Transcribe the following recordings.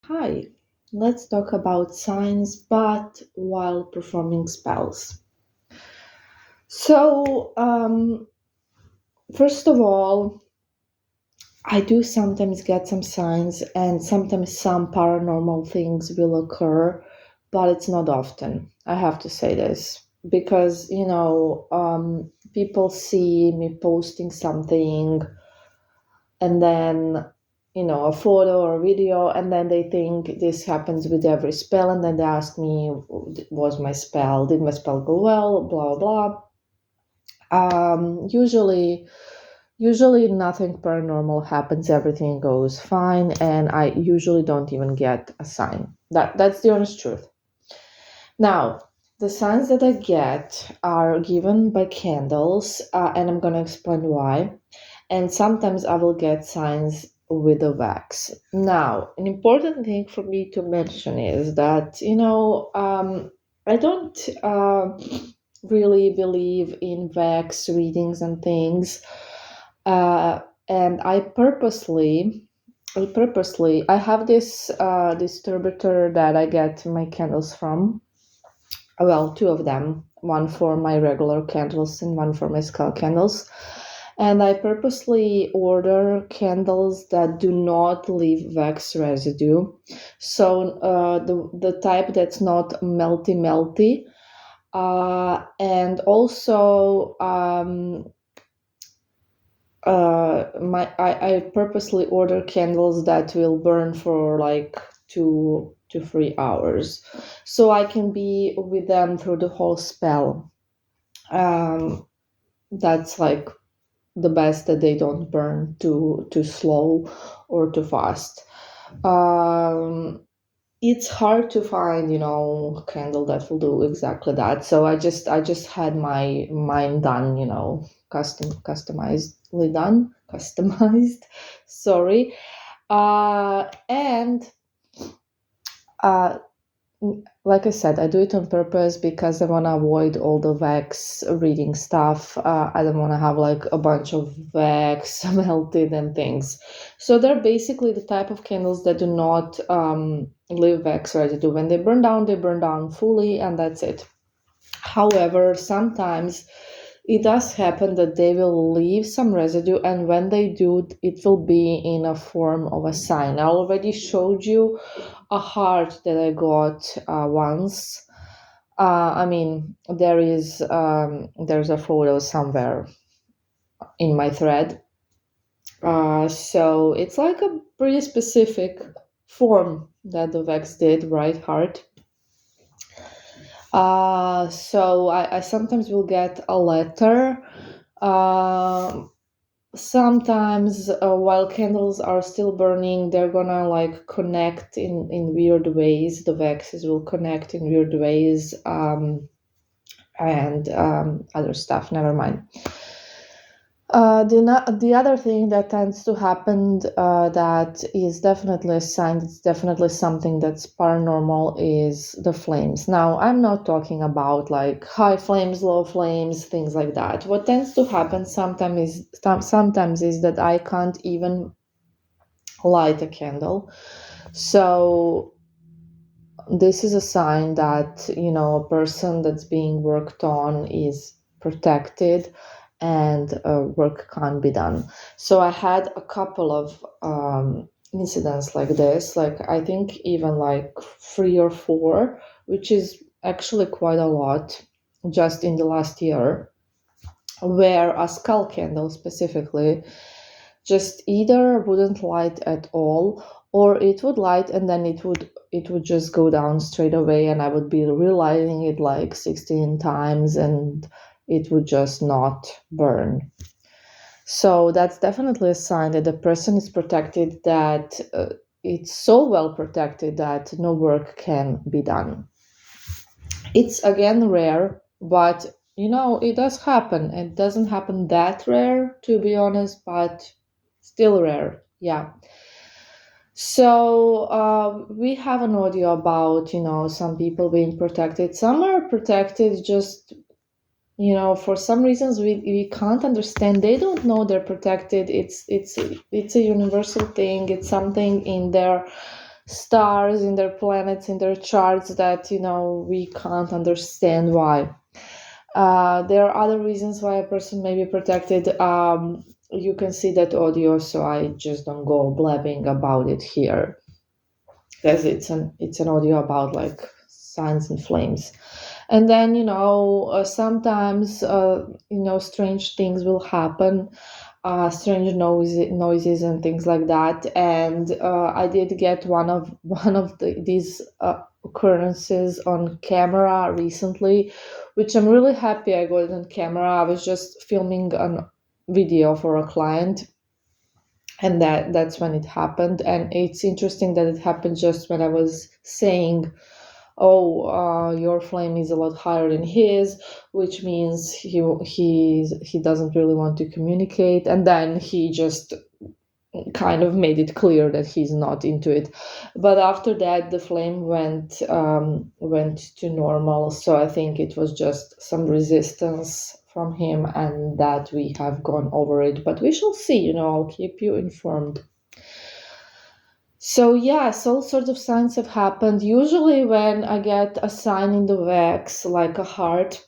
Hi, let's talk about science, but while performing spells. So, first of all, I do sometimes get some signs, and sometimes some paranormal things will occur, but it's not often. I have to say this because, people see me posting something and then a photo or a video, and then they think this happens with every spell, and then they ask me, was my spell did my spell go well, blah blah. Usually nothing paranormal happens, everything goes fine, and I usually don't even get a sign. That's the honest truth. Now, the signs that I get are given by candles, and I'm going to explain why. And sometimes I will get signs with the wax. Now, an important thing for me to mention is that, I don't really believe in wax readings and things. And I have this distributor that I get my candles from. Well, two of them, one for my regular candles and one for my skull candles. And I purposely order candles that do not leave wax residue. So the type that's not melty, and also I purposely order candles that will burn for like 2 to 3 hours, so I can be with them through the whole spell. That's like the best, that they don't burn too slow or too fast. Um, it's hard to find, a candle that will do exactly that. So I just had my mine done, customized. Sorry. And uh, like I said, I do it on purpose because I want to avoid all the wax reading stuff. I don't want to have like a bunch of wax melted and things. So they're basically the type of candles that do not leave wax residue. When they burn down fully, and that's it. However, sometimes it does happen that they will leave some residue, and when they do, it will be in a form of a sign. I already showed you a heart that I got once. I mean, there's a photo somewhere in my thread. So it's like a pretty specific form that the Vex did, right? Heart. So I sometimes will get a letter. Um Sometimes while candles are still burning, they're gonna like connect in weird ways. The waxes will connect in weird ways, and other stuff, never mind. The other thing that tends to happen, that is definitely a sign, it's definitely something that's paranormal, is the flames. Now, I'm not talking about like high flames, low flames, things like that. What tends to happen sometimes is that I can't even light a candle. So this is a sign that, a person that's being worked on is protected, and work can't be done. So I had a couple of incidents like this, like I think even like 3 or 4, which is actually quite a lot just in the last year, where a skull candle specifically just either wouldn't light at all, or it would light and then it would just go down straight away, and I would be relighting it like 16 times, and it would just not burn. So that's definitely a sign that the person is protected, that it's so well protected that no work can be done. It's again rare, but it does happen. It doesn't happen that rare, to be honest, but still rare. Yeah. So we have an audio about some people being protected. Some are protected just for some reasons we can't understand. They don't know they're protected. It's a universal thing. It's something in their stars, in their planets, in their charts that we can't understand why. There are other reasons why a person may be protected. You can see that audio, so I just don't go blabbing about it here, because it's an audio about like signs and flames. And then sometimes strange things will happen, strange noises and things like that. And I did get these occurrences on camera recently, which I'm really happy I got it on camera. I was just filming a video for a client, and that's when it happened. And it's interesting that it happened just when I was saying, oh, your flame is a lot higher than his, which means he doesn't really want to communicate. And then he just kind of made it clear that he's not into it. But after that, the flame went to normal. So I think it was just some resistance from him, and that we have gone over it. But we shall see. I'll keep you informed. So yes, all sorts of signs have happened. Usually when I get a sign in the wax, like a heart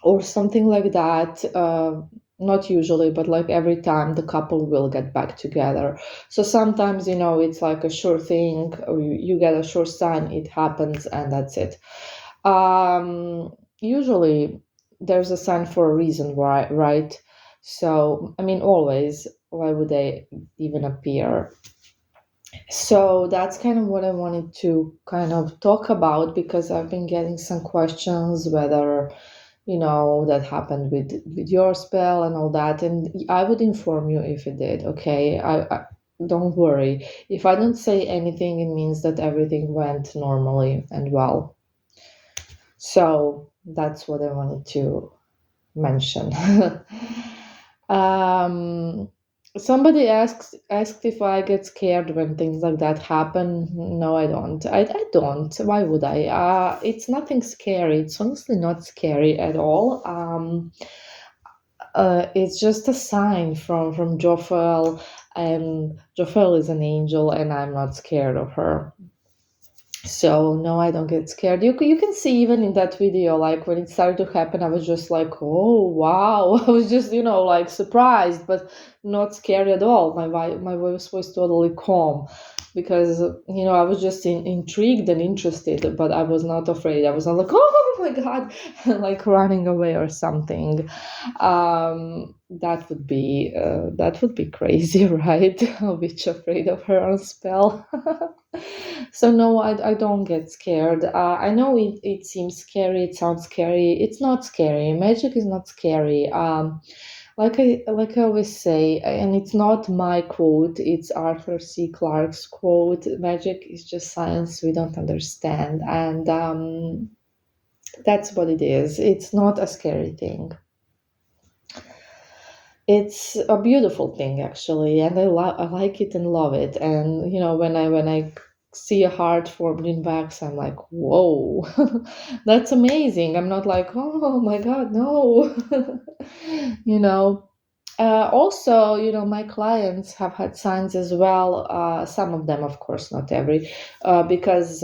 or something like that, not usually, but like every time the couple will get back together. So sometimes, it's like a sure thing. You get a sure sign, it happens, and that's it. Usually there's a sign for a reason, right? So, I mean, always, why would they even appear? So that's kind of what I wanted to kind of talk about, because I've been getting some questions whether that happened with your spell and all that, and I would inform you if it did. Okay, I don't worry. If I don't say anything, it means that everything went normally and well. So that's what I wanted to mention. um Somebody asked if I get scared when things like that happen. No, I don't. I don't. Why would I? It's nothing scary. It's honestly not scary at all. It's just a sign from Jophiel, and Jophiel is an angel, and I'm not scared of her. So no, I don't get scared. You can see even in that video, like when it started to happen, I was just like, oh wow, I was just like surprised, but not scared at all. My voice was totally calm, because I was just intrigued and interested, but I was not afraid. I was not like, oh my god, like running away or something. That would be crazy, right? A witch afraid of her own spell. So no, I don't get scared. I know it seems scary, it sounds scary. It's not scary. Magic is not scary. Like I always say, and it's not my quote, it's Arthur C. Clarke's quote: magic is just science we don't understand. And that's what it is. It's not a scary thing. It's a beautiful thing, actually, and I like it and love it. And when I see a heart formed in wax, I'm like, whoa, that's amazing. I'm not like, oh my god, no. you know. Also, my clients have had signs as well. Some of them, of course, not every, because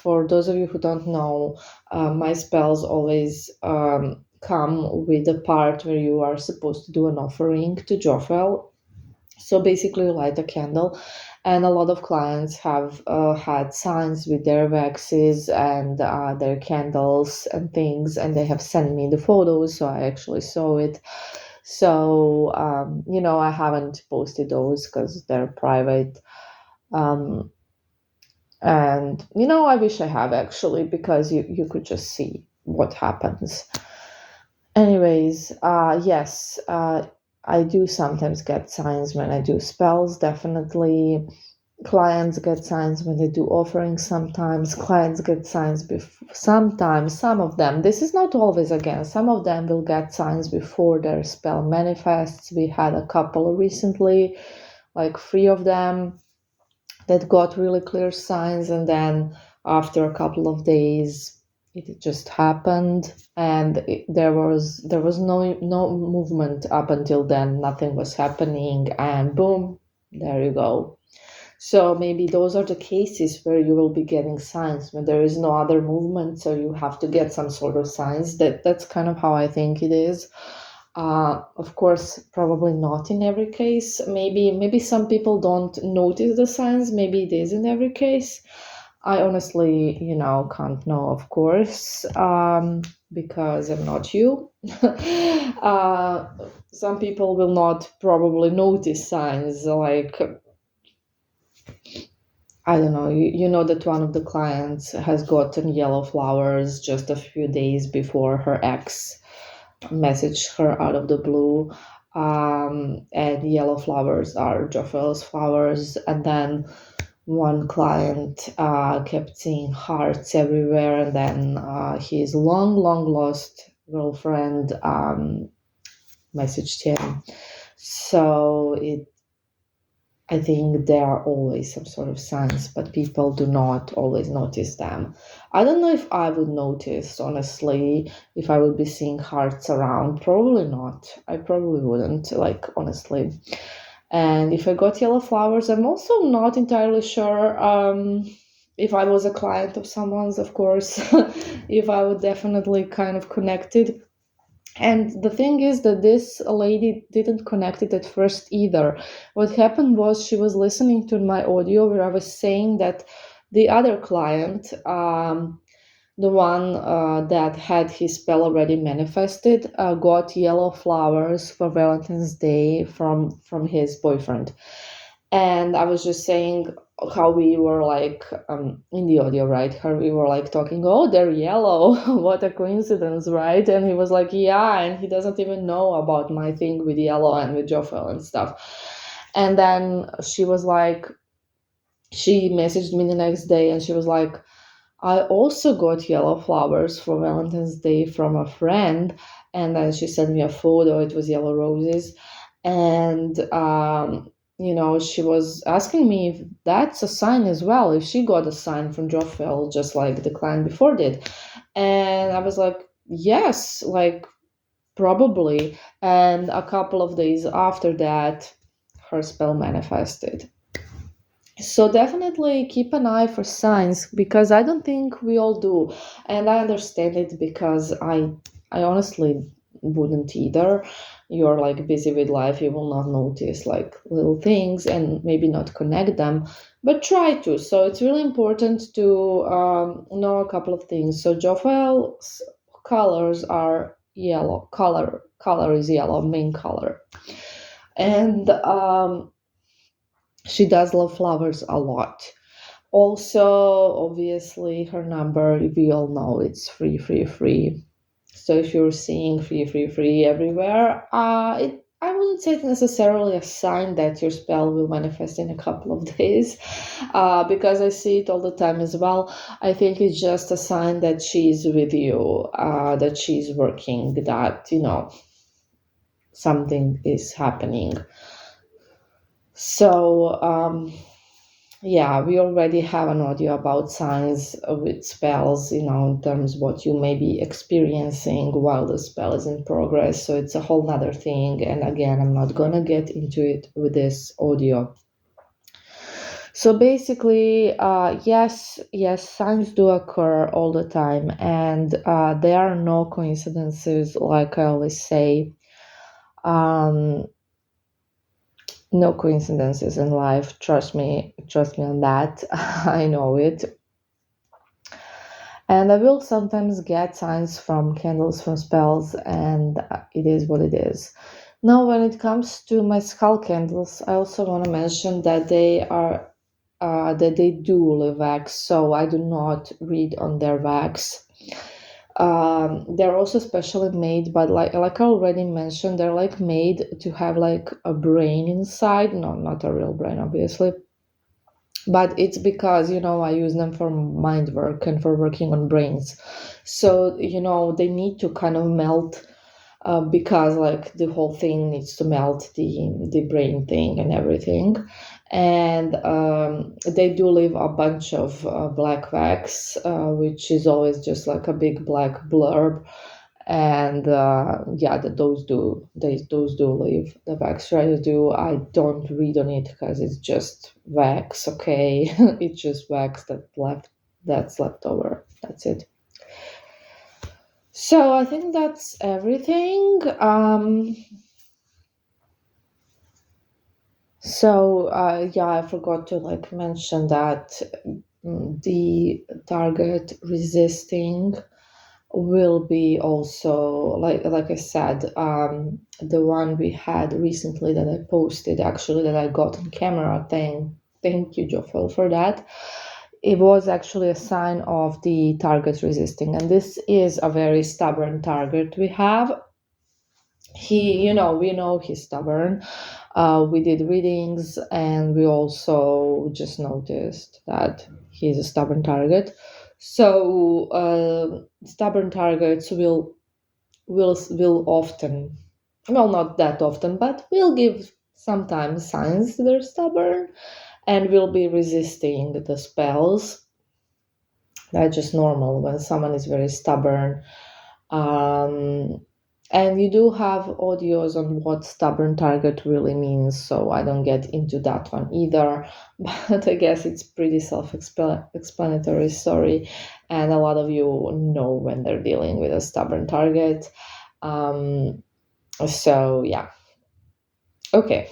for those of you who don't know, my spells always come with the part where you are supposed to do an offering to Jophiel. So basically, you light a candle, and a lot of clients have had signs with their waxes and their candles and things, and they have sent me the photos, so I actually saw it. So, I haven't posted those because they're private. Um, and, I wish I have, actually, because you could just see what happens. Anyways, yes, I do sometimes get signs when I do spells, definitely. Clients get signs when they do offerings. Sometimes clients get signs sometimes, some of them, this is not always, again, some of them will get signs before their spell manifests. We had a couple recently, like 3 of them, that got really clear signs, and then after a couple of days it just happened, and there was no movement up until then. Nothing was happening, and boom, there you go. So maybe those are the cases where you will be getting signs when there is no other movement, so you have to get some sort of signs. That's kind of how I think it is. Of course, probably not in every case. Maybe some people don't notice the signs. Maybe it is in every case. I honestly, can't know, of course, because I'm not you. uh, some people will not probably notice signs like, I don't know, you know that one of the clients has gotten yellow flowers just a few days before her ex messaged her out of the blue. And yellow flowers are Jophel's flowers. And then one client kept seeing hearts everywhere, and then his long, long lost girlfriend messaged him. So I think there are always some sort of signs, but people do not always notice them. I don't know if I would notice, honestly, if I would be seeing hearts around. Probably not. I probably wouldn't, like, honestly. And if I got yellow flowers, I'm also not entirely sure if I was a client of someone's, of course, if I would definitely kind of connect it. And the thing is that this lady didn't connect it at first either. What happened was she was listening to my audio where I was saying that the other client, the one that had his spell already manifested, got yellow flowers for Valentine's Day from his boyfriend. And I was just saying how we were like in the audio, right? How we were like talking, oh, they're yellow. What a coincidence, right? And he was like, yeah, and he doesn't even know about my thing with yellow and with Joffel and stuff. And then she was like, she messaged me the next day and she was like, I also got yellow flowers for Valentine's Day from a friend. And then she sent me a photo, it was yellow roses. And she was asking me if that's a sign as well, if she got a sign from Joffel, just like the client before did. And I was like, yes, like probably. And a couple of days after that, her spell manifested. So definitely keep an eye for signs, because I don't think we all do. And I understand it, because I honestly wouldn't either. You're like busy with life, you will not notice like little things and maybe not connect them, but try to. So it's really important to know a couple of things. So Jophel's colors are yellow. Color is yellow, main color. And she does love flowers a lot. Also, obviously, her number, we all know it's free, free, free. So if you're seeing free, free, free everywhere, I wouldn't say it's necessarily a sign that your spell will manifest in a couple of days, because I see it all the time as well. I think it's just a sign that she's with you, that she's working, that, something is happening. So, yeah, we already have an audio about signs with spells, in terms of what you may be experiencing while the spell is in progress. So it's a whole nother thing. And again, I'm not gonna get into it with this audio. So basically, yes, signs do occur all the time, and there are no coincidences, like I always say. No coincidences in life. Trust me on that. I know it. And I will sometimes get signs from candles, from spells, and it is what it is. Now, when it comes to my skull candles, I also want to mention that they are that they do leave wax, so I do not read on their wax. They're also specially made, but like I already mentioned, they're like made to have like a brain inside. No, not a real brain, obviously, but it's because I use them for mind work and for working on brains. So they need to kind of melt, because like the whole thing needs to melt, the brain thing and everything. And they do leave a bunch of black wax, which is always just like a big black blurb. and those do leave the wax residue. I don't read on it because it's just wax. Okay, it's just wax that's left over. That's it. So I think that's everything. I forgot to mention that the target resisting will be also like I said, the one we had recently that I posted, actually, that I got on camera. Thank you, Joffel, for that. It was actually a sign of the target resisting, and this is a very stubborn target we have. We know he's stubborn. We did readings, and we also just noticed that he's a stubborn target. So stubborn targets will often, well, not that often, but will give sometimes signs they're stubborn, and will be resisting the spells. That's just normal when someone is very stubborn. And you do have audios on what stubborn target really means, so I don't get into that one either. But I guess it's pretty self-explanatory, sorry. And a lot of you know when they're dealing with a stubborn target. So yeah. Okay.